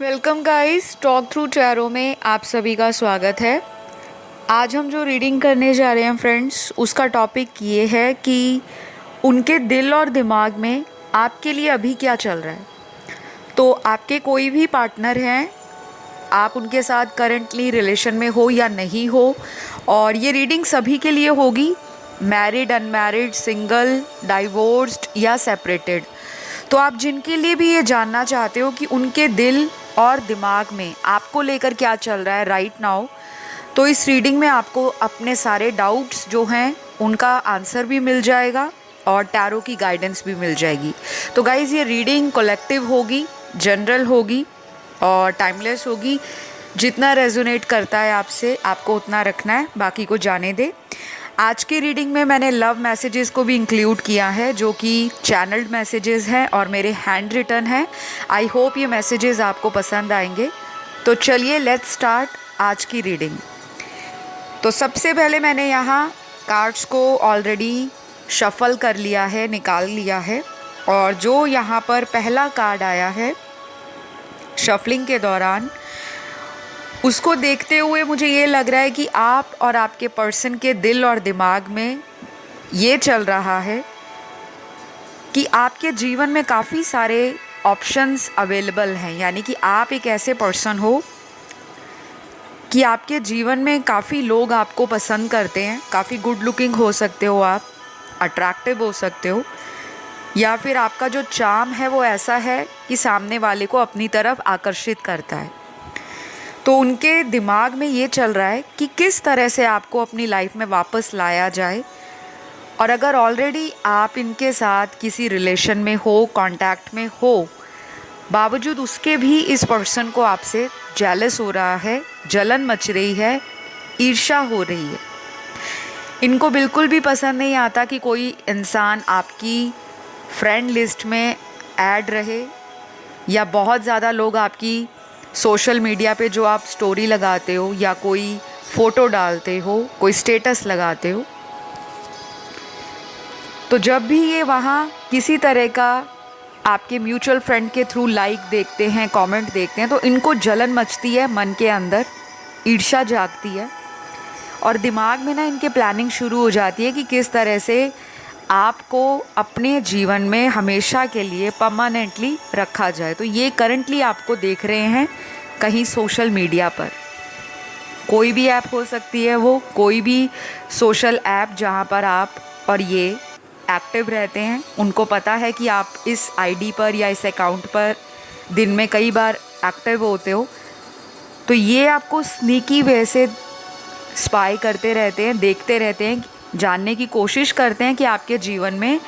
Welcome guys, talk through tarot में आप सभी का स्वागत है। आज हम जो रीडिंग करने जा रहे हैं फ्रेंड्स, उसका टॉपिक ये है कि उनके दिल और दिमाग में आपके लिए अभी क्या चल रहा है। तो आपके कोई भी पार्टनर हैं, आप उनके साथ करंटली रिलेशन में हो या नहीं हो, और ये रीडिंग सभी के लिए होगी, मैरिड, अनमैरिड, सिंगल, डाइवोर्स्ड या सेपरेटेड। तो आप जिनके लिए भी ये जानना चाहते हो कि उनके दिल और दिमाग में आपको लेकर क्या चल रहा है राइट नाउ, तो इस रीडिंग में आपको अपने सारे डाउट्स जो हैं उनका आंसर भी मिल जाएगा और टैरो की गाइडेंस भी मिल जाएगी। तो गाइज़, ये रीडिंग कलेक्टिव होगी, जनरल होगी और टाइमलेस होगी। जितना रेजोनेट करता है आपसे, आपको उतना रखना है, बाकी को जाने दे। आज की रीडिंग में मैंने लव मैसेजेस को भी इंक्लूड किया है, जो कि चैनल्ड मैसेजेस हैं और मेरे हैंड रिटन हैं। आई होप ये मैसेजेस आपको पसंद आएंगे। तो चलिए लेट्स स्टार्ट आज की रीडिंग। तो सबसे पहले मैंने यहाँ कार्ड्स को ऑलरेडी शफल कर लिया है, निकाल लिया है, और जो यहाँ पर पहला कार्ड आया है शफलिंग के दौरान, उसको देखते हुए मुझे ये लग रहा है कि आप और आपके पर्सन के दिल और दिमाग में ये चल रहा है कि आपके जीवन में काफ़ी सारे ऑप्शंस अवेलेबल हैं। यानी कि आप एक ऐसे पर्सन हो कि आपके जीवन में काफ़ी लोग आपको पसंद करते हैं। काफ़ी गुड लुकिंग हो सकते हो आप, अट्रैक्टिव हो सकते हो, या फिर आपका जो चार्म है वो ऐसा है कि सामने वाले को अपनी तरफ आकर्षित करता है। तो उनके दिमाग में ये चल रहा है कि किस तरह से आपको अपनी लाइफ में वापस लाया जाए। और अगर ऑलरेडी आप इनके साथ किसी रिलेशन में हो, कांटेक्ट में हो, बावजूद उसके भी इस पर्सन को आपसे जेलस हो रहा है, जलन मच रही है, ईर्ष्या हो रही है। इनको बिल्कुल भी पसंद नहीं आता कि कोई इंसान आपकी फ्रेंड लिस्ट में ऐड रहे, या बहुत ज़्यादा लोग आपकी सोशल मीडिया पे जो आप स्टोरी लगाते हो या कोई फ़ोटो डालते हो, कोई स्टेटस लगाते हो, तो जब भी ये वहाँ किसी तरह का आपके म्यूचुअल फ्रेंड के थ्रू लाइक देखते हैं, कमेंट देखते हैं, तो इनको जलन मचती है, मन के अंदर ईर्ष्या जागती है, और दिमाग में ना इनके प्लानिंग शुरू हो जाती है कि किस तरह से आपको अपने जीवन में हमेशा के लिए परमानेंटली रखा जाए। तो ये करंटली आपको देख रहे हैं कहीं सोशल मीडिया पर, कोई भी ऐप हो सकती है, वो कोई भी सोशल ऐप जहाँ पर आप और ये एक्टिव रहते हैं। उनको पता है कि आप इस आईडी पर या इस अकाउंट पर दिन में कई बार एक्टिव होते हो, तो ये आपको स्नीकी वे से स्पाई करते रहते हैं, देखते रहते हैं, जानने की कोशिश करते हैं कि आपके जीवन में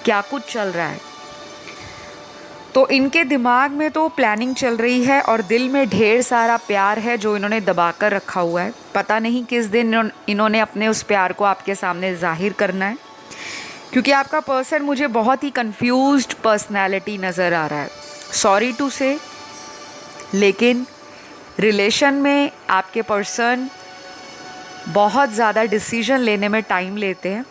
क्या कुछ चल रहा है। तो इनके दिमाग में तो प्लानिंग चल रही है और दिल में ढेर सारा प्यार है जो इन्होंने दबा कर रखा हुआ है। पता नहीं किस दिन इन्होंने अपने उस प्यार को आपके सामने जाहिर करना है, क्योंकि आपका पर्सन मुझे बहुत ही कंफ्यूज्ड पर्सनैलिटी नज़र आ रहा है। सॉरी टू से, लेकिन रिलेशन में आपके पर्सन बहुत ज़्यादा डिसीजन लेने में टाइम लेते हैं।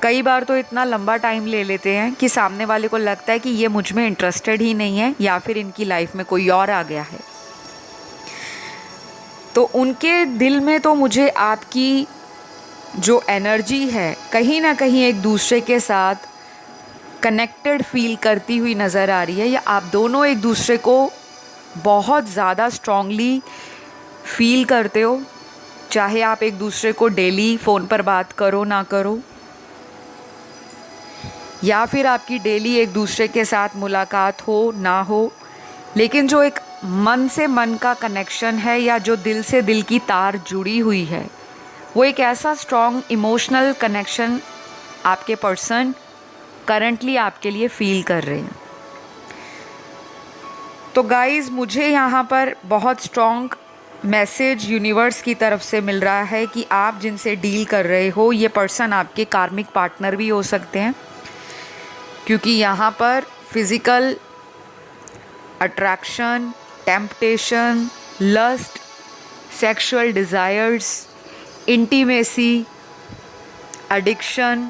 कई बार तो इतना लंबा टाइम ले लेते हैं कि सामने वाले को लगता है कि ये मुझ में इंटरेस्टेड ही नहीं है, या फिर इनकी लाइफ में कोई और आ गया है। तो उनके दिल में तो मुझे आपकी जो एनर्जी है कहीं ना कहीं एक दूसरे के साथ कनेक्टेड फील करती हुई नज़र आ रही है, या आप दोनों एक दूसरे को बहुत ज़्यादा स्ट्रांगली फील करते हो, चाहे आप एक दूसरे को डेली फ़ोन पर बात करो ना करो, या फिर आपकी डेली एक दूसरे के साथ मुलाकात हो ना हो, लेकिन जो एक मन से मन का कनेक्शन है या जो दिल से दिल की तार जुड़ी हुई है, वो एक ऐसा स्ट्रॉन्ग इमोशनल कनेक्शन आपके पर्सन करंटली आपके लिए फील कर रहे हैं। तो गाइज़, मुझे यहाँ पर बहुत स्ट्रॉन्ग मैसेज यूनिवर्स की तरफ से मिल रहा है कि आप जिनसे डील कर रहे हो, ये पर्सन आपके कार्मिक पार्टनर भी हो सकते हैं, क्योंकि यहाँ पर physical attraction, temptation, lust, sexual desires, intimacy, addiction,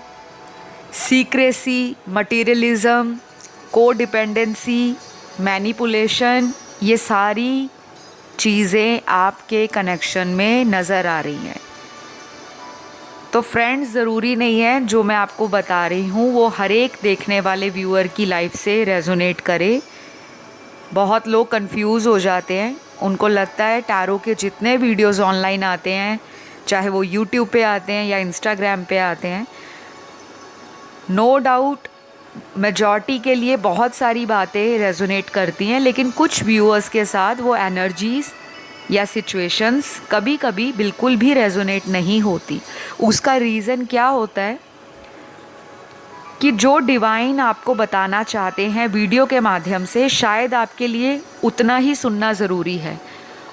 secrecy, materialism, codependency, manipulation, ये सारी चीज़ें आपके कनेक्शन में नज़र आ रही हैं। तो फ्रेंड्स, ज़रूरी नहीं है जो मैं आपको बता रही हूँ वो हर एक देखने वाले व्यूअर की लाइफ से रेजोनेट करे। बहुत लोग कंफ्यूज हो जाते हैं, उनको लगता है टैरो के जितने वीडियोस ऑनलाइन आते हैं, चाहे वो यूट्यूब पे आते हैं या इंस्टाग्राम पे आते हैं, नो डाउट मेजॉरिटी के लिए बहुत सारी बातें रेजोनेट करती हैं, लेकिन कुछ व्यूअर्स के साथ वो एनर्जीज़ या सिचुएशंस कभी कभी बिल्कुल भी रेजोनेट नहीं होती। उसका रीज़न क्या होता है कि जो डिवाइन आपको बताना चाहते हैं वीडियो के माध्यम से, शायद आपके लिए उतना ही सुनना ज़रूरी है।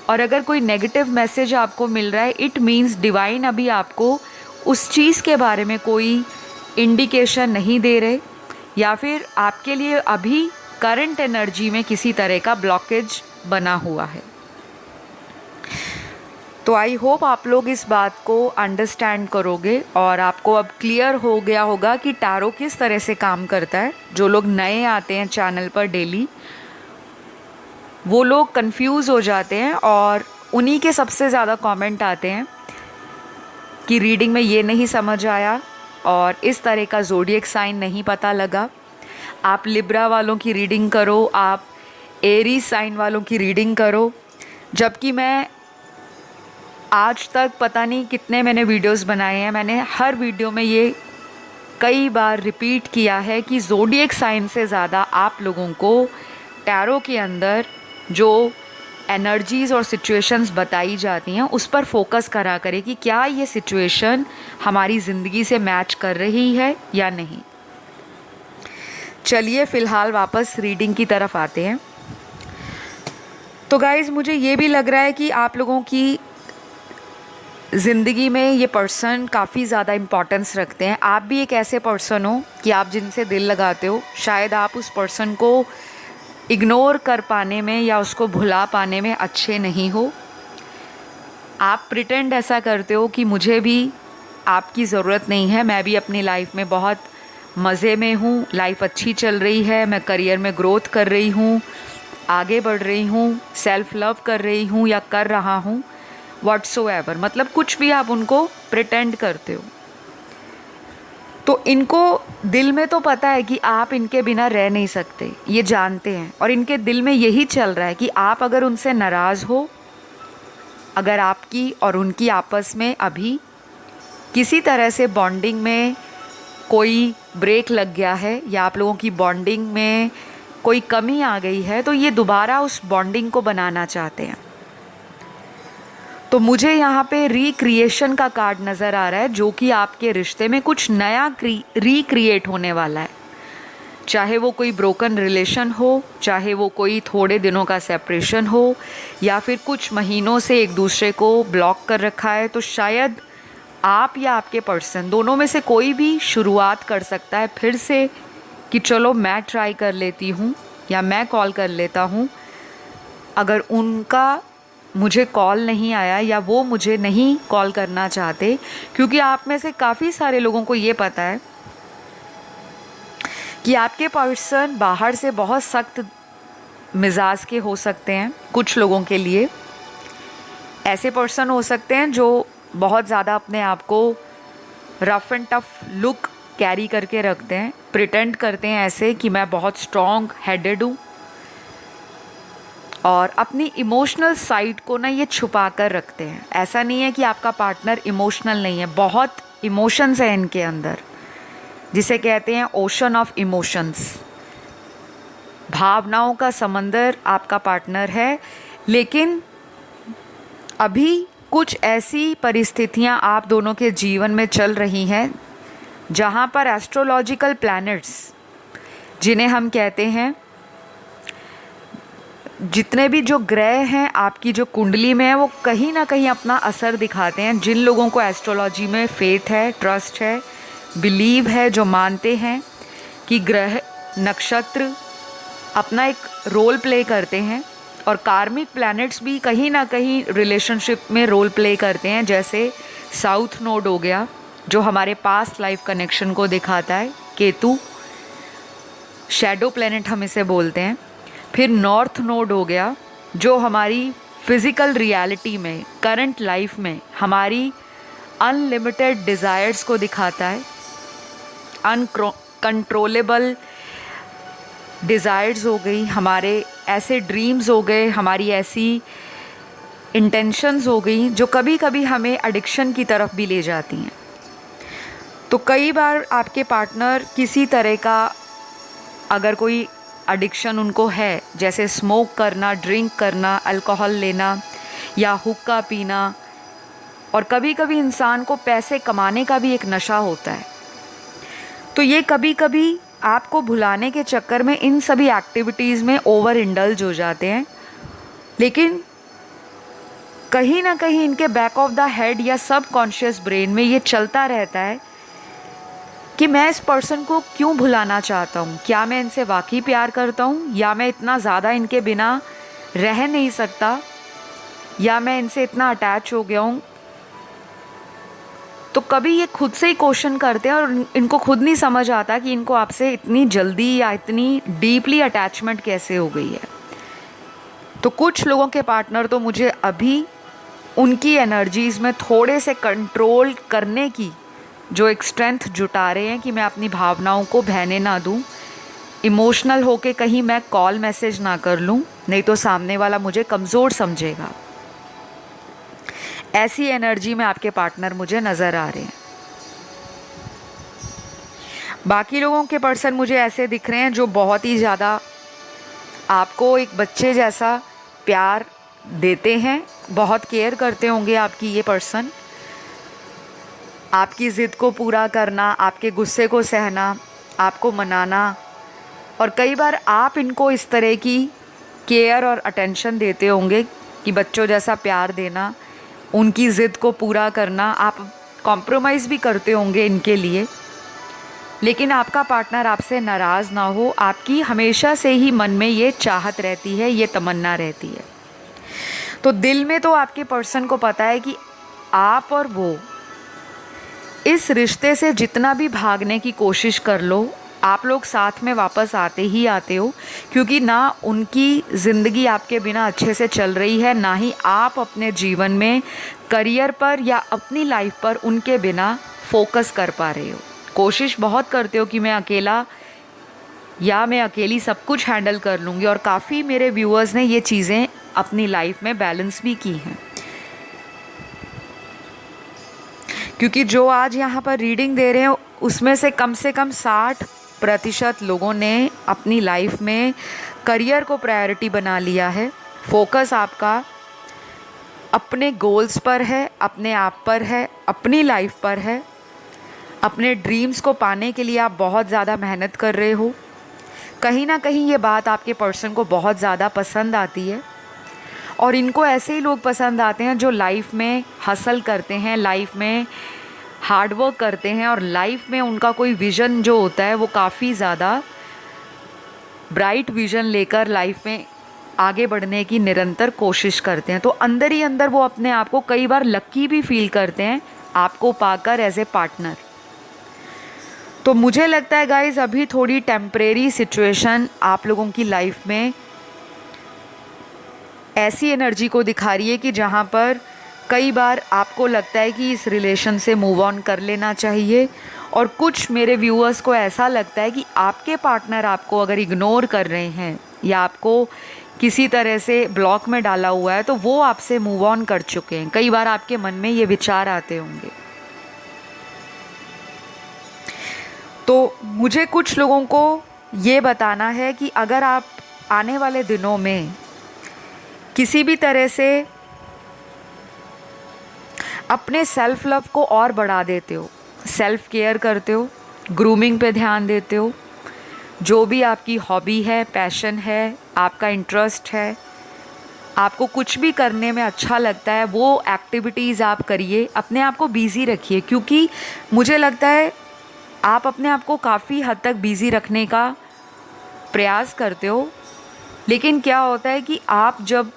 और अगर कोई नेगेटिव मैसेज आपको मिल रहा है, इट मीन्स डिवाइन अभी आपको उस चीज़ के बारे में कोई इंडिकेशन नहीं दे रहे, या फिर आपके लिए अभी करंट एनर्जी में किसी तरह का ब्लॉकेज बना हुआ है। तो आई होप आप लोग इस बात को अंडरस्टैंड करोगे और आपको अब क्लियर हो गया होगा कि टैरो किस तरह से काम करता है। जो लोग नए आते हैं चैनल पर डेली, वो लोग कंफ्यूज हो जाते हैं और उन्हीं के सबसे ज़्यादा कमेंट आते हैं कि रीडिंग में ये नहीं समझ आया और इस तरह का ज़ोडिएक साइन नहीं पता लगा। आप लिब्रा वालों की रीडिंग करो, आप एरीज साइन वालों की रीडिंग करो। जबकि मैं आज तक पता नहीं कितने मैंने वीडियोस बनाए हैं, मैंने हर वीडियो में ये कई बार रिपीट किया है कि ज़ोडिएक साइन से ज़्यादा आप लोगों को टैरो के अंदर जो एनर्जीज़ और सिचुएशंस बताई जाती हैं उस पर फोकस करा करें कि क्या ये सिचुएशन हमारी ज़िंदगी से मैच कर रही है या नहीं। चलिए फ़िलहाल वापस रीडिंग की तरफ आते हैं। तो गाइज़, मुझे ये भी लग रहा है कि आप लोगों की ज़िंदगी में ये पर्सन काफ़ी ज़्यादा इम्पॉर्टेंस रखते हैं। आप भी एक ऐसे पर्सन हो कि आप जिनसे दिल लगाते हो, शायद आप उस पर्सन को इग्नोर कर पाने में या उसको भुला पाने में अच्छे नहीं हो। आप प्रिटेंड ऐसा करते हो कि मुझे भी आपकी ज़रूरत नहीं है, मैं भी अपनी लाइफ में बहुत मज़े में हूँ, लाइफ अच्छी चल रही है, मैं करियर में ग्रोथ कर रही हूँ, आगे बढ़ रही हूँ, सेल्फ लव कर रही हूँ या कर रहा हूँ, व्हाट्सोएवर, मतलब कुछ भी आप उनको प्रिटेंड करते हो। तो इनको दिल में तो पता है कि आप इनके बिना रह नहीं सकते, ये जानते हैं, और इनके दिल में यही चल रहा है कि आप अगर उनसे नाराज़ हो, अगर आपकी और उनकी आपस में अभी किसी तरह से बॉन्डिंग में कोई ब्रेक लग गया है या आप लोगों की बॉन्डिंग में कोई कमी आ गई है, तो ये दोबारा उस बॉन्डिंग को बनाना चाहते हैं। तो मुझे यहाँ पे रिक्रिएशन का कार्ड नज़र आ रहा है, जो कि आपके रिश्ते में कुछ नया रिक्रिएट होने वाला है। चाहे वो कोई ब्रोकन रिलेशन हो, चाहे वो कोई थोड़े दिनों का सेपरेशन हो, या फिर कुछ महीनों से एक दूसरे को ब्लॉक कर रखा है, तो शायद आप या आपके पर्सन दोनों में से कोई भी शुरुआत कर सकता है फिर से कि चलो मैं ट्राई कर लेती हूँ या मैं कॉल कर लेता हूँ। अगर उनका मुझे कॉल नहीं आया या वो मुझे नहीं कॉल करना चाहते, क्योंकि आप में से काफ़ी सारे लोगों को ये पता है कि आपके पर्सन बाहर से बहुत सख्त मिजाज के हो सकते हैं। कुछ लोगों के लिए ऐसे पर्सन हो सकते हैं जो बहुत ज़्यादा अपने आप को rough and tough look carry करके रखते हैं, प्रिटेंड करते हैं ऐसे कि मैं बहुत स्ट्रॉन्ग हेडेड हूँ, और अपनी इमोशनल साइड को ना ये छुपा कर रखते हैं। ऐसा नहीं है कि आपका पार्टनर इमोशनल नहीं है, बहुत इमोशंस हैं इनके अंदर, जिसे कहते हैं ओशन ऑफ इमोशंस। भावनाओं का समंदर आपका पार्टनर है, लेकिन अभी कुछ ऐसी परिस्थितियां आप दोनों के जीवन में चल रही हैं जहां पर एस्ट्रोलॉजिकल प्लैनेट्स, जिन्हें हम कहते हैं, जितने भी जो ग्रह हैं आपकी जो कुंडली में है, वो कहीं ना कहीं अपना असर दिखाते हैं। जिन लोगों को एस्ट्रोलॉजी में फेथ है, ट्रस्ट है, बिलीव है, जो मानते हैं कि ग्रह नक्षत्र अपना एक रोल प्ले करते हैं, और कार्मिक प्लैनेट्स भी कहीं ना कहीं रिलेशनशिप में रोल प्ले करते हैं। जैसे साउथ नोड हो गया जो हमारे पास्ट लाइफ कनेक्शन को दिखाता है, केतु शैडो प्लैनेट हम इसे बोलते हैं। फिर नॉर्थ नोड हो गया जो हमारी फिज़िकल रियलिटी में, करंट लाइफ में हमारी अनलिमिटेड डिज़ायर्स को दिखाता है, अनकंट्रोलेबल डिज़ायर्स हो गई, हमारे ऐसे ड्रीम्स हो गए, हमारी ऐसी इंटेंशंस हो गई जो कभी कभी हमें एडिक्शन की तरफ भी ले जाती हैं। तो कई बार आपके पार्टनर किसी तरह का अगर कोई एडिक्शन उनको है, जैसे स्मोक करना, ड्रिंक करना, अल्कोहल लेना या हुक्का पीना, और कभी कभी इंसान को पैसे कमाने का भी एक नशा होता है, तो ये कभी कभी आपको भुलाने के चक्कर में इन सभी एक्टिविटीज़ में ओवर इंडल्ज हो जाते हैं। लेकिन कहीं ना कहीं इनके बैक ऑफ द हेड या सब कॉन्शियस ब्रेन में ये चलता रहता है कि मैं इस पर्सन को क्यों भुलाना चाहता हूँ, क्या मैं इनसे वाकई प्यार करता हूँ, या मैं इतना ज़्यादा इनके बिना रह नहीं सकता, या मैं इनसे इतना अटैच हो गया हूँ। तो कभी ये खुद से ही क्वेश्चन करते हैं और इनको खुद नहीं समझ आता कि इनको आपसे इतनी जल्दी या इतनी डीपली अटैचमेंट कैसे हो गई है। तो कुछ लोगों के पार्टनर तो मुझे अभी उनकी एनर्जीज़ में थोड़े से कंट्रोल करने की जो एक स्ट्रेंथ जुटा रहे हैं कि मैं अपनी भावनाओं को बहने ना दूं, इमोशनल होके कहीं मैं कॉल मैसेज ना कर लूं, नहीं तो सामने वाला मुझे कमज़ोर समझेगा। ऐसी एनर्जी में आपके पार्टनर मुझे नज़र आ रहे हैं। बाकी लोगों के पर्सन मुझे ऐसे दिख रहे हैं जो बहुत ही ज़्यादा आपको एक बच्चे जैसा प्यार देते हैं, बहुत केयर करते होंगे आपकी ये पर्सन। आपकी ज़िद को पूरा करना, आपके गुस्से को सहना, आपको मनाना, और कई बार आप इनको इस तरह की केयर और अटेंशन देते होंगे कि बच्चों जैसा प्यार देना, उनकी ज़िद को पूरा करना, आप कॉम्प्रोमाइज़ भी करते होंगे इनके लिए। लेकिन आपका पार्टनर आपसे नाराज़ ना हो, आपकी हमेशा से ही मन में ये चाहत रहती है, ये तमन्ना रहती है। तो दिल में तो आपके पर्सन को पता है कि आप और वो इस रिश्ते से जितना भी भागने की कोशिश कर लो, आप लोग साथ में वापस आते ही आते हो, क्योंकि ना उनकी ज़िंदगी आपके बिना अच्छे से चल रही है, ना ही आप अपने जीवन में करियर पर या अपनी लाइफ पर उनके बिना फोकस कर पा रहे हो। कोशिश बहुत करते हो कि मैं अकेला या मैं अकेली सब कुछ हैंडल कर लूँगी, और काफ़ी मेरे व्यूअर्स ने ये चीज़ें अपनी लाइफ में बैलेंस भी की हैं। क्योंकि जो आज यहाँ पर रीडिंग दे रहे हैं उसमें से कम 60% लोगों ने अपनी लाइफ में करियर को प्रायोरिटी बना लिया है। फोकस आपका अपने गोल्स पर है, अपने आप पर है, अपनी लाइफ पर है। अपने ड्रीम्स को पाने के लिए आप बहुत ज़्यादा मेहनत कर रहे हो। कहीं ना कहीं ये बात आपके पर्सन को बहुत ज़्यादा पसंद आती है, और इनको ऐसे ही लोग पसंद आते हैं जो लाइफ में हसल करते हैं, लाइफ में हार्ड वर्क करते हैं, और लाइफ में उनका कोई विज़न जो होता है वो काफ़ी ज़्यादा ब्राइट विज़न लेकर लाइफ में आगे बढ़ने की निरंतर कोशिश करते हैं। तो अंदर ही अंदर वो अपने आप को कई बार लकी भी फील करते हैं आपको पाकर एज ए पार्टनर। तो मुझे लगता है गाइस, अभी थोड़ी टेम्परेरी सिचुएशन आप लोगों की लाइफ में ऐसी एनर्जी को दिखा रही है कि जहाँ पर कई बार आपको लगता है कि इस रिलेशन से मूव ऑन कर लेना चाहिए, और कुछ मेरे व्यूअर्स को ऐसा लगता है कि आपके पार्टनर आपको अगर इग्नोर कर रहे हैं या आपको किसी तरह से ब्लॉक में डाला हुआ है तो वो आपसे मूव ऑन कर चुके हैं। कई बार आपके मन में ये विचार आते होंगे। तो मुझे कुछ लोगों को ये बताना है कि अगर आप आने वाले दिनों में किसी भी तरह से अपने सेल्फ लव को और बढ़ा देते हो, सेल्फ केयर करते हो, ग्रूमिंग पे ध्यान देते हो, जो भी आपकी हॉबी है, पैशन है, आपका इंटरेस्ट है, आपको कुछ भी करने में अच्छा लगता है, वो एक्टिविटीज़ आप करिए, अपने आप को बिज़ी रखिए। क्योंकि मुझे लगता है आप अपने आप को काफ़ी हद तक बिज़ी रखने का प्रयास करते हो, लेकिन क्या होता है कि आप जब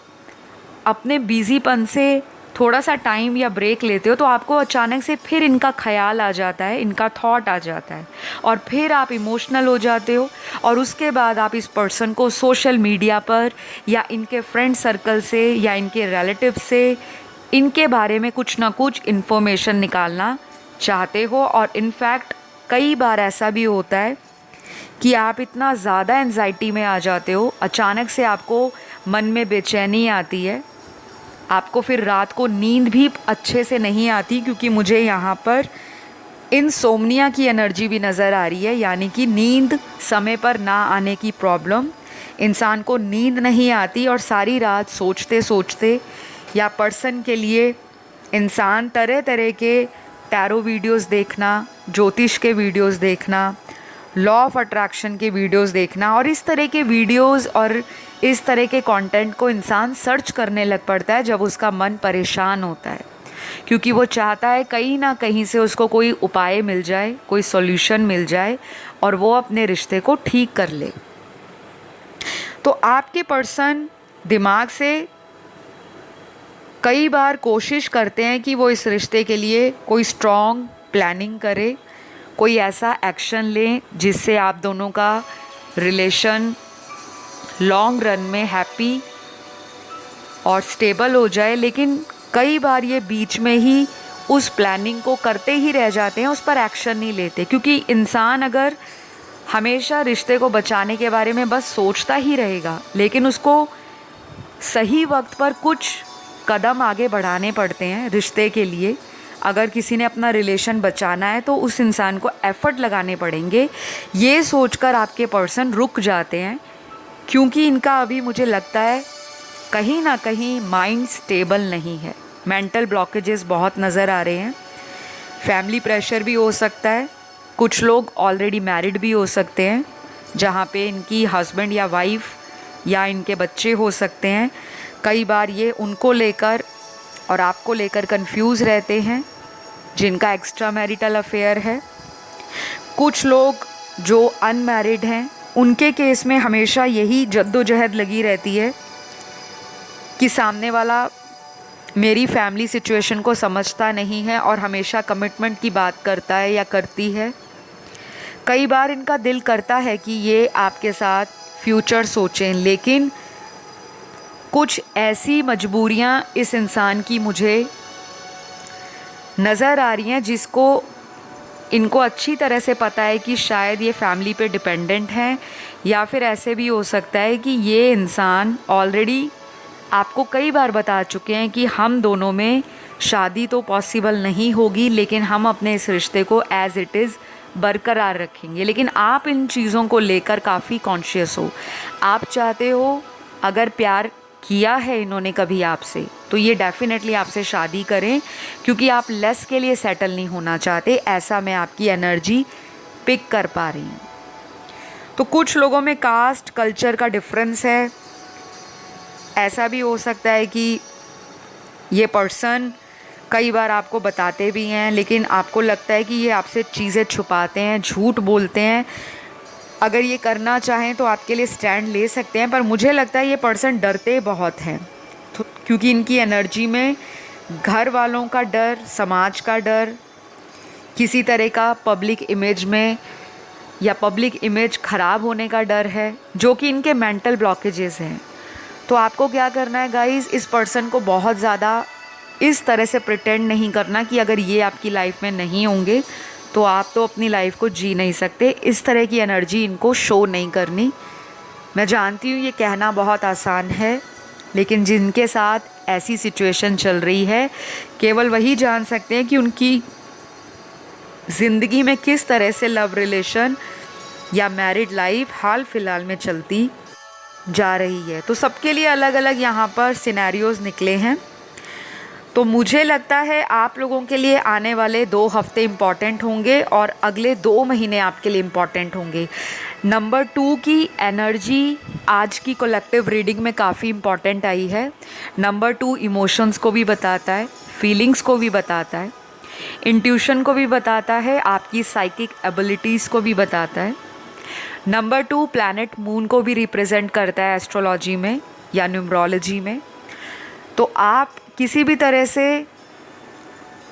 अपने बिज़ीपन से थोड़ा सा टाइम या ब्रेक लेते हो तो आपको अचानक से फिर इनका ख्याल आ जाता है, इनका थॉट आ जाता है और फिर आप इमोशनल हो जाते हो और उसके बाद आप इस पर्सन को सोशल मीडिया पर या इनके फ्रेंड सर्कल से या इनके रिलेटिव से इनके बारे में कुछ ना कुछ इन्फॉर्मेशन निकालना चाहते हो। और इनफैक्ट कई बार ऐसा भी होता है कि आप इतना ज़्यादा एंजाइटी में आ जाते हो, अचानक से आपको मन में बेचैनी आती है, आपको फिर रात को नींद भी अच्छे से नहीं आती, क्योंकि मुझे यहाँ पर इनसोम्निया की एनर्जी भी नज़र आ रही है, यानी कि नींद समय पर ना आने की प्रॉब्लम। इंसान को नींद नहीं आती और सारी रात सोचते सोचते या पर्सन के लिए इंसान तरह तरह के टैरो वीडियोस देखना, ज्योतिष के वीडियोस देखना, लॉ ऑफ अट्रैक्शन के वीडियोस देखना और इस तरह के वीडियोस और इस तरह के कंटेंट को इंसान सर्च करने लग पड़ता है जब उसका मन परेशान होता है, क्योंकि वो चाहता है कहीं ना कहीं से उसको कोई उपाय मिल जाए, कोई सॉल्यूशन मिल जाए और वो अपने रिश्ते को ठीक कर ले। तो आपके पर्सन दिमाग से कई बार कोशिश करते हैं कि वो इस रिश्ते के लिए कोई स्ट्रॉन्ग प्लानिंग करे, कोई ऐसा एक्शन लें जिससे आप दोनों का रिलेशन लॉन्ग रन में हैप्पी और स्टेबल हो जाए। लेकिन कई बार ये बीच में ही उस प्लानिंग को करते ही रह जाते हैं, उस पर एक्शन नहीं लेते, क्योंकि इंसान अगर हमेशा रिश्ते को बचाने के बारे में बस सोचता ही रहेगा लेकिन उसको सही वक्त पर कुछ कदम आगे बढ़ाने पड़ते हैं रिश्ते के लिए। अगर किसी ने अपना रिलेशन बचाना है तो उस इंसान को एफ़र्ट लगाने पड़ेंगे। ये सोचकर आपके पर्सन रुक जाते हैं, क्योंकि इनका अभी मुझे लगता है कहीं ना कहीं माइंड स्टेबल नहीं है, मेंटल ब्लॉकेजेस बहुत नज़र आ रहे हैं। फैमिली प्रेशर भी हो सकता है, कुछ लोग ऑलरेडी मैरिड भी हो सकते हैं जहाँ पे इनकी हस्बैंड या वाइफ या इनके बच्चे हो सकते हैं। कई बार ये उनको लेकर और आपको लेकर कंफ्यूज रहते हैं जिनका एक्स्ट्रा मैरिटल अफेयर है। कुछ लोग जो अनमैरिड हैं उनके केस में हमेशा यही जद्दोजहद लगी रहती है कि सामने वाला मेरी फैमिली सिचुएशन को समझता नहीं है और हमेशा कमिटमेंट की बात करता है या करती है। कई बार इनका दिल करता है कि ये आपके साथ फ्यूचर सोचें, लेकिन कुछ ऐसी मजबूरियां इस इंसान की मुझे नज़र आ रही हैं जिसको इनको अच्छी तरह से पता है कि शायद ये फैमिली पे डिपेंडेंट हैं, या फिर ऐसे भी हो सकता है कि ये इंसान ऑलरेडी आपको कई बार बता चुके हैं कि हम दोनों में शादी तो पॉसिबल नहीं होगी, लेकिन हम अपने इस रिश्ते को एज़ इट इज़ बरकरार रखेंगे। लेकिन आप इन चीज़ों को लेकर काफ़ी कॉन्शियस हो। आप चाहते हो, अगर प्यार किया है इन्होंने कभी आपसे तो ये डेफिनेटली आपसे शादी करें, क्योंकि आप लेस के लिए सेटल नहीं होना चाहते। ऐसा मैं आपकी एनर्जी पिक कर पा रही हूँ। तो कुछ लोगों में कास्ट कल्चर का डिफरेंस है। ऐसा भी हो सकता है कि ये पर्सन कई बार आपको बताते भी हैं, लेकिन आपको लगता है कि ये आपसे चीज़ें छुपाते हैं, झूठ बोलते हैं। अगर ये करना चाहें तो आपके लिए स्टैंड ले सकते हैं, पर मुझे लगता है ये पर्सन डरते बहुत हैं, तो क्योंकि इनकी एनर्जी में घर वालों का डर, समाज का डर, किसी तरह का पब्लिक इमेज में या पब्लिक इमेज ख़राब होने का डर है, जो कि इनके मेंटल ब्लॉकेजेस हैं। तो आपको क्या करना है गाइस, इस पर्सन को बहुत ज़्यादा इस तरह से प्रिटेंड नहीं करना कि अगर ये आपकी लाइफ में नहीं होंगे तो आप तो अपनी लाइफ को जी नहीं सकते। इस तरह की एनर्जी इनको शो नहीं करनी। मैं जानती हूँ ये कहना बहुत आसान है, लेकिन जिनके साथ ऐसी सिचुएशन चल रही है केवल वही जान सकते हैं कि उनकी ज़िंदगी में किस तरह से लव रिलेशन या मैरिड लाइफ हाल फिलहाल में चलती जा रही है। तो सबके लिए अलग अलग यहाँ पर सिनेरियोज़ निकले हैं। तो मुझे लगता है आप लोगों के लिए आने वाले 2 हफ्ते इम्पॉर्टेंट होंगे और अगले 2 महीने आपके लिए इम्पॉर्टेंट होंगे। नंबर 2 की एनर्जी आज की कलेक्टिव रीडिंग में काफ़ी इम्पॉर्टेंट आई है। नंबर 2 इमोशंस को भी बताता है, फीलिंग्स को भी बताता है, इंट्यूशन को भी बताता है, आपकी साइकिक एबिलिटीज़ को भी बताता है। नंबर 2 प्लैनेट मून को भी रिप्रेजेंट करता है एस्ट्रोलॉजी में या न्यूमरोलॉजी में। तो आप किसी भी तरह से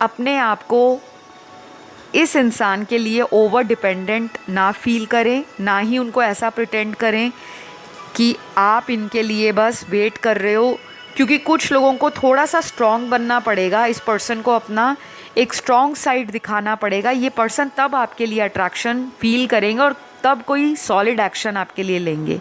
अपने आप को इस इंसान के लिए ओवर डिपेंडेंट ना फील करें, ना ही उनको ऐसा प्रिटेंड करें कि आप इनके लिए बस वेट कर रहे हो, क्योंकि कुछ लोगों को थोड़ा सा स्ट्रॉन्ग बनना पड़ेगा। इस पर्सन को अपना एक स्ट्रॉन्ग साइड दिखाना पड़ेगा। ये पर्सन तब आपके लिए अट्रैक्शन फील करेंगे और तब कोई सॉलिड एक्शन आपके लिए लेंगे,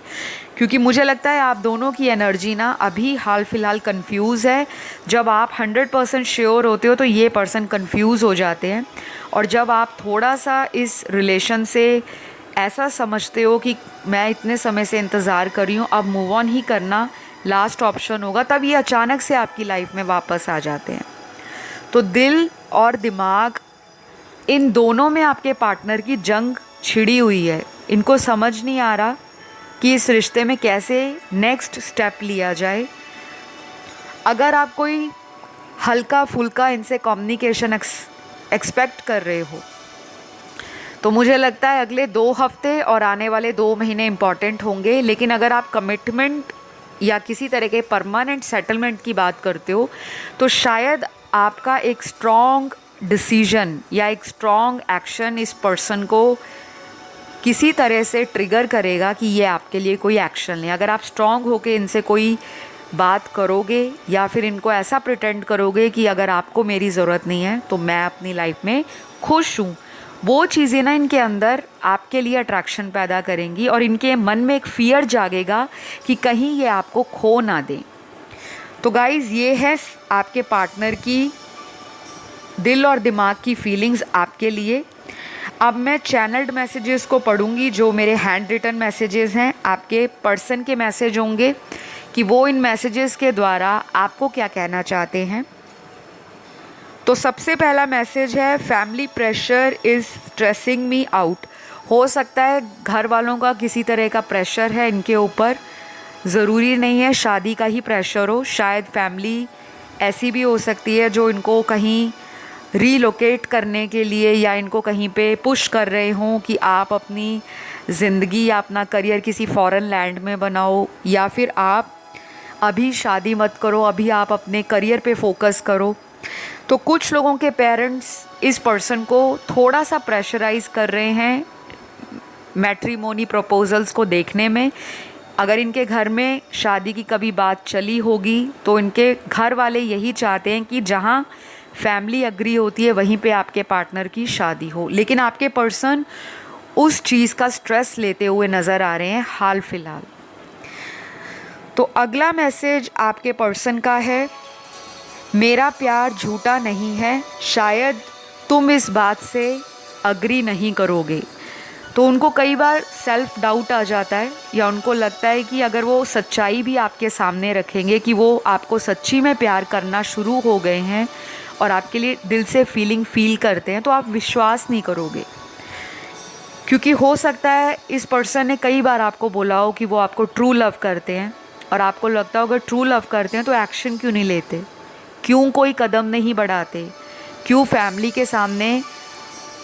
क्योंकि मुझे लगता है आप दोनों की एनर्जी ना अभी हाल फिलहाल कंफ्यूज है। जब आप 100% श्योर होते हो तो ये पर्सन कंफ्यूज हो जाते हैं, और जब आप थोड़ा सा इस रिलेशन से ऐसा समझते हो कि मैं इतने समय से इंतज़ार कर रही हूँ, अब मूव ऑन ही करना लास्ट ऑप्शन होगा, तब ये अचानक से आपकी लाइफ में वापस आ जाते हैं। तो दिल और दिमाग इन दोनों में आपके पार्टनर की जंग छिड़ी हुई है। इनको समझ नहीं आ रहा कि इस रिश्ते में कैसे नेक्स्ट स्टेप लिया जाए। अगर आप कोई हल्का फुल्का इनसे कम्युनिकेशन एक्सपेक्ट कर रहे हो तो मुझे लगता है अगले 2 हफ्ते और आने वाले 2 महीने इम्पॉर्टेंट होंगे। लेकिन अगर आप कमिटमेंट या किसी तरह के परमानेंट सेटलमेंट की बात करते हो तो शायद आपका एक स्ट्रॉन्ग डिसीजन या एक स्ट्रॉन्ग एक्शन इस पर्सन को किसी तरह से ट्रिगर करेगा कि ये आपके लिए कोई एक्शन लें। अगर आप स्ट्रॉन्ग होके इनसे कोई बात करोगे या फिर इनको ऐसा प्रिटेंड करोगे कि अगर आपको मेरी ज़रूरत नहीं है तो मैं अपनी लाइफ में खुश हूँ, वो चीज़ें ना इनके अंदर आपके लिए अट्रैक्शन पैदा करेंगी और इनके मन में एक फ़ियर जागेगा कि कहीं ये आपको खो ना दें। तो गाइज़, ये है आपके पार्टनर की दिल और दिमाग की फीलिंग्स आपके लिए। अब मैं चैनल्ड मैसेजेस को पढ़ूंगी, जो मेरे हैंड रिटन मैसेजेस हैं, आपके पर्सन के मैसेज होंगे कि वो इन मैसेजेस के द्वारा आपको क्या कहना चाहते हैं। तो सबसे पहला मैसेज है, family pressure is stressing me out. हो सकता है घर वालों का किसी तरह का प्रेशर है इनके ऊपर, ज़रूरी नहीं है शादी का ही प्रेशर हो। शायद फैमिली ऐसी भी हो सकती है जो इनको कहीं रीलोकेट करने के लिए या इनको कहीं पे पुश कर रहे हों कि आप अपनी ज़िंदगी या अपना करियर किसी फॉरेन लैंड में बनाओ, या फिर आप अभी शादी मत करो, अभी आप अपने करियर पे फोकस करो। तो कुछ लोगों के पेरेंट्स इस पर्सन को थोड़ा सा प्रेशराइज कर रहे हैं मैट्रिमोनी प्रपोजल्स को देखने में। अगर इनके घर में शादी की कभी बात चली होगी तो इनके घर वाले यही चाहते हैं कि जहाँ फैमिली एग्री होती है वहीं पे आपके पार्टनर की शादी हो। लेकिन आपके पर्सन उस चीज़ का स्ट्रेस लेते हुए नज़र आ रहे हैं हाल फिलहाल। तो अगला मैसेज आपके पर्सन का है, मेरा प्यार झूठा नहीं है, शायद तुम इस बात से अग्री नहीं करोगे। तो उनको कई बार सेल्फ डाउट आ जाता है, या उनको लगता है कि अगर वो सच्चाई भी आपके सामने रखेंगे कि वो आपको सच्ची में प्यार करना शुरू हो गए हैं और आपके लिए दिल से फील करते हैं, तो आप विश्वास नहीं करोगे। क्योंकि हो सकता है इस पर्सन ने कई बार आपको बोला हो कि वो आपको ट्रू लव करते हैं, और आपको लगता हो अगर ट्रू लव करते हैं तो एक्शन क्यों नहीं लेते, क्यों कोई कदम नहीं बढ़ाते, क्यों फैमिली के सामने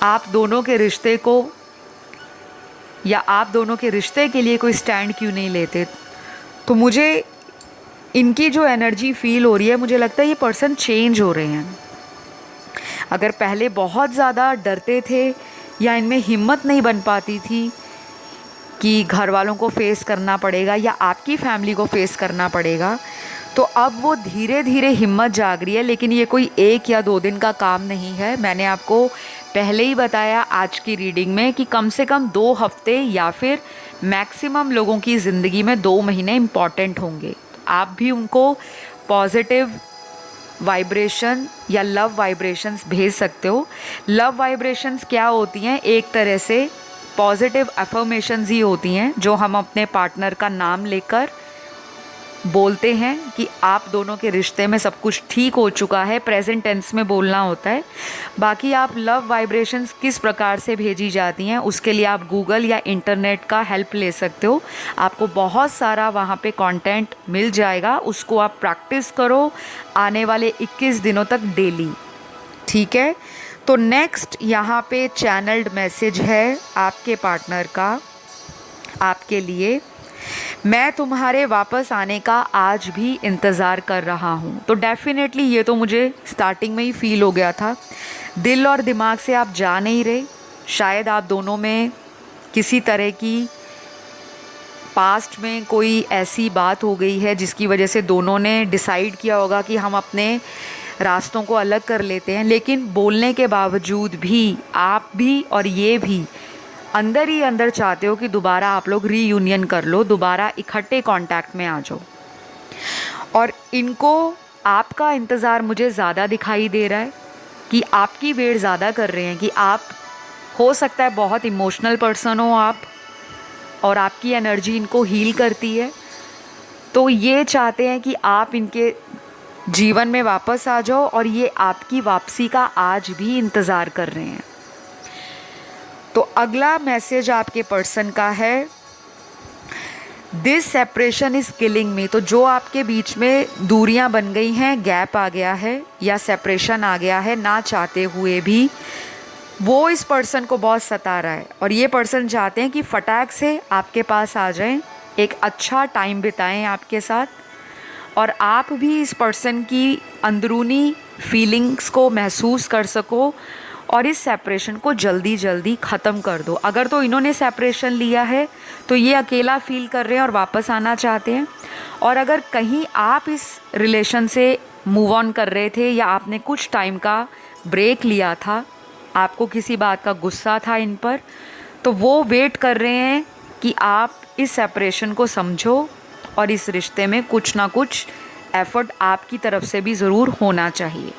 आप दोनों के रिश्ते को या आप दोनों के रिश्ते के लिए कोई स्टैंड क्यों नहीं लेते। तो मुझे इनकी जो एनर्जी फील हो रही है, मुझे लगता है ये पर्सन चेंज हो रहे हैं। अगर पहले बहुत ज़्यादा डरते थे या इनमें हिम्मत नहीं बन पाती थी कि घर वालों को फेस करना पड़ेगा या आपकी फैमिली को फेस करना पड़ेगा, तो अब वो धीरे धीरे हिम्मत जाग रही है। लेकिन ये कोई 1 या 2 दिन का काम नहीं है। मैंने आपको पहले ही बताया आज की रीडिंग में कि कम से कम 2 हफ्ते या फिर मैक्सिमम लोगों की ज़िंदगी में 2 महीने इम्पॉर्टेंट होंगे। आप भी उनको पॉजिटिव वाइब्रेशन या लव वाइब्रेशंस भेज सकते हो। लव वाइब्रेशंस क्या होती हैं? एक तरह से पॉजिटिव अफर्मेशंस ही होती हैं जो हम अपने पार्टनर का नाम लेकर बोलते हैं कि आप दोनों के रिश्ते में सब कुछ ठीक हो चुका है। प्रेजेंट टेंस में बोलना होता है। बाकी आप लव वाइब्रेशंस किस प्रकार से भेजी जाती हैं उसके लिए आप गूगल या इंटरनेट का हेल्प ले सकते हो। आपको बहुत सारा वहाँ पे कंटेंट मिल जाएगा, उसको आप प्रैक्टिस करो आने वाले 21 दिनों तक डेली, ठीक है। तो नेक्स्ट यहाँ पे चैनल्ड मैसेज है आपके पार्टनर का आपके लिए, मैं तुम्हारे वापस आने का आज भी इंतज़ार कर रहा हूँ। तो डेफिनेटली ये तो मुझे स्टार्टिंग में ही फील हो गया था। दिल और दिमाग से आप जा नहीं रहे। शायद आप दोनों में किसी तरह की पास्ट में कोई ऐसी बात हो गई है जिसकी वजह से दोनों ने डिसाइड किया होगा कि हम अपने रास्तों को अलग कर लेते हैं। लेकिन बोलने के बावजूद भी आप भी और ये भी अंदर ही अंदर चाहते हो कि दोबारा आप लोग रीयूनियन कर लो, दोबारा इकट्ठे कांटेक्ट में आ जाओ। और इनको आपका इंतज़ार मुझे ज़्यादा दिखाई दे रहा है कि आपकी वेट ज़्यादा कर रहे हैं कि आप, हो सकता है बहुत इमोशनल पर्सन हो आप और आपकी एनर्जी इनको हील करती है, तो ये चाहते हैं कि आप इनके जीवन में वापस आ जाओ और ये आपकी वापसी का आज भी इंतज़ार कर रहे हैं। तो अगला मैसेज आपके पर्सन का है, दिस सेपरेशन इज़ किलिंग मी। तो जो आपके बीच में दूरियां बन गई हैं, गैप आ गया है या सेपरेशन आ गया है ना चाहते हुए भी, वो इस पर्सन को बहुत सता रहा है और ये पर्सन चाहते हैं कि फटाक से आपके पास आ जाएं, एक अच्छा टाइम बिताएं आपके साथ और आप भी इस पर्सन की अंदरूनी फीलिंग्स को महसूस कर सको और इस सेपरेशन को जल्दी जल्दी ख़त्म कर दो। अगर तो इन्होंने सेपरेशन लिया है तो ये अकेला फील कर रहे हैं और वापस आना चाहते हैं, और अगर कहीं आप इस रिलेशन से मूव ऑन कर रहे थे या आपने कुछ टाइम का ब्रेक लिया था, आपको किसी बात का गुस्सा था इन पर, तो वो वेट कर रहे हैं कि आप इस सेपरेशन को समझो और इस रिश्ते में कुछ ना कुछ एफर्ट आपकी तरफ से भी ज़रूर होना चाहिए।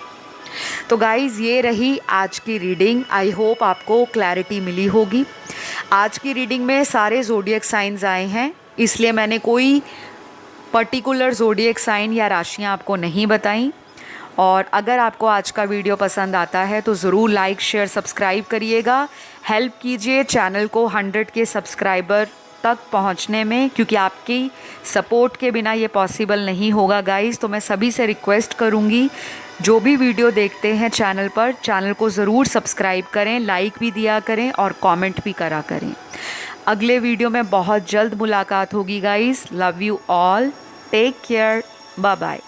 तो गाइज़, ये रही आज की रीडिंग। आई होप आपको क्लैरिटी मिली होगी। आज की रीडिंग में सारे ज़ोडिएक साइंस आए हैं, इसलिए मैंने कोई पर्टिकुलर ज़ोडिएक साइन या राशियाँ आपको नहीं बताई। और अगर आपको आज का वीडियो पसंद आता है तो ज़रूर लाइक शेयर सब्सक्राइब करिएगा। हेल्प कीजिए चैनल को 100 के सब्सक्राइबर तक पहुंचने में, क्योंकि आपकी सपोर्ट के बिना ये पॉसिबल नहीं होगा गाइस। तो मैं सभी से रिक्वेस्ट करूंगी, जो भी वीडियो देखते हैं चैनल पर, चैनल को ज़रूर सब्सक्राइब करें, लाइक भी दिया करें और कमेंट भी करा करें। अगले वीडियो में बहुत जल्द मुलाकात होगी guys. Love you all, take care, bye bye.